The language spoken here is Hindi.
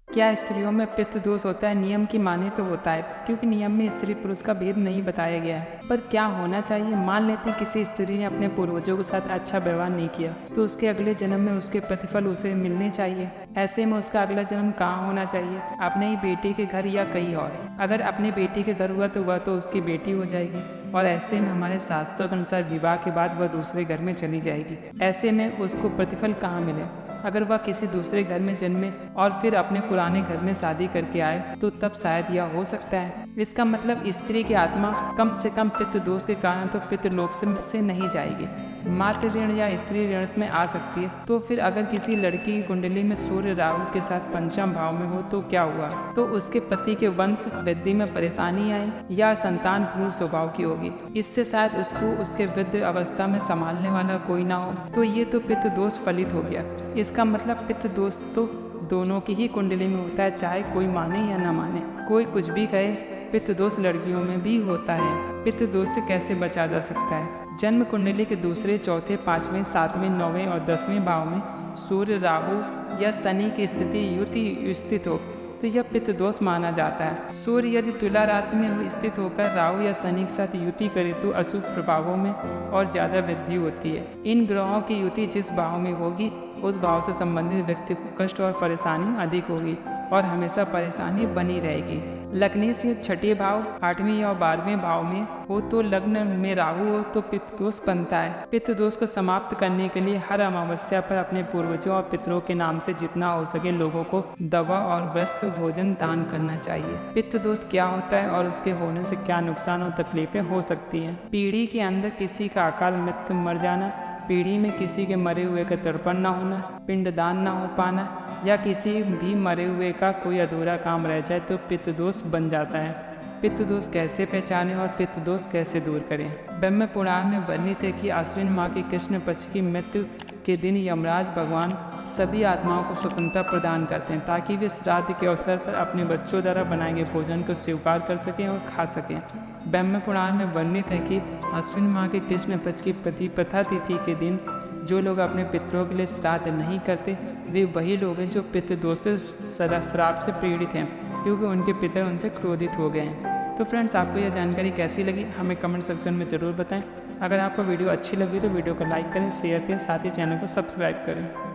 क्या स्त्रियों में पित्त दोष होता है? नियम की माने तो होता है, क्योंकि नियम में स्त्री पुरुष का भेद नहीं बताया गया है। पर क्या होना चाहिए? मान लेते हैं किसी स्त्री ने अपने पूर्वजों के साथ अच्छा व्यवहार नहीं किया, तो उसके अगले जन्म में उसके प्रतिफल उसे मिलने चाहिए। ऐसे में उसका अगला जन्म कहाँ होना चाहिए? अपने ही बेटी के घर या कहीं और? अगर अपने बेटी के घर हुआ तो वह तो उसकी बेटी हो जाएगी, और ऐसे में हमारे शास्त्रों के अनुसार विवाह के बाद वह दूसरे घर में चली जाएगी। ऐसे में उसको प्रतिफल कहाँ मिले? अगर वह किसी दूसरे घर में जन्मे और फिर अपने पुराने घर में शादी करके आए तो तब शायद यह हो सकता है। इसका मतलब स्त्री की आत्मा कम से कम पितृ दोष के कारण तो पितृलोक से नहीं जाएगी, मातृ ऋण या स्त्री ऋण में आ सकती है। तो फिर अगर किसी लड़की की कुंडली में सूर्य राहु के साथ पंचम भाव में हो तो क्या हुआ? तो उसके पति के वंश वृद्धि में परेशानी आई या संतान क्रूर स्वभाव की होगी। इससे शायद उसको उसके वृद्ध अवस्था में संभालने वाला कोई ना हो, तो ये तो पितृ दोष फलित हो गया। इसका मतलब पितृ दोष तो दोनों की ही कुंडली में होता है, चाहे कोई माने या ना माने। कोई कुछ भी कहे, पितृ दोष लड़कियों में भी होता है। पितृ दोष से कैसे बचा जा सकता है? जन्म कुंडली के दूसरे, चौथे, पाँचवें, सातवें, नौवें और 10वें भाव में सूर्य, राहु या शनि की स्थिति युति स्थित हो तो यह पितृ दोष माना जाता है। सूर्य यदि तुला राशि में स्थित होकर राहु या शनि के साथ युति करे तो अशुभ प्रभावों में और ज्यादा वृद्धि होती है। इन ग्रहों की युति जिस भाव में होगी उस भाव से संबंधित व्यक्ति को कष्ट और परेशानी अधिक होगी और हमेशा परेशानी बनी रहेगी। लग्न से छठे भाव, 8वें और 12वें भाव में हो तो लग्न में राहु हो तो पितृ दोष बनता है। पितृ दोष को समाप्त करने के लिए हर अमावस्या पर अपने पूर्वजों और पितरों के नाम से जितना हो सके लोगों को दवा और वस्त्र भोजन दान करना चाहिए। पितृ दोष क्या होता है और उसके होने से क्या नुकसान और तकलीफें हो सकती हैं? पीढ़ी के अंदर किसी का अकाल मृत्यु मर जाना, पीढ़ी में किसी के मरे हुए का तर्पण न होना, पिंडदान न हो पाना या किसी भी मरे हुए का कोई अधूरा काम रह जाए तो पितृ दोष बन जाता है। पितृ दोष कैसे पहचानें और पितृ दोष कैसे दूर करें? ब्रह्म पुराण में वर्णित है कि आश्विन माह के कृष्ण पक्ष की मृत्यु के दिन यमराज भगवान सभी आत्माओं को स्वतंत्रता प्रदान करते हैं ताकि वे श्राद्ध के अवसर पर अपने बच्चों द्वारा बनाए गए भोजन को स्वीकार कर सकें और खा सकें। ब्रह्म पुराण में वर्णित है कि आश्विन माह के कृष्ण पक्ष की प्रतिपथा तिथि के दिन जो लोग अपने पितरों के लिए श्राद्ध नहीं करते वे वही लोग हैं जो पितृ दोष से श्राप से पीड़ित हैं, क्योंकि उनके पितर उनसे क्रोधित हो गए हैं। तो फ्रेंड्स, आपको यह जानकारी कैसी लगी हमें कमेंट सेक्शन में ज़रूर बताएं। अगर आपको वीडियो अच्छी लगी तो वीडियो को लाइक करें, शेयर करें, साथ ही चैनल को सब्सक्राइब करें।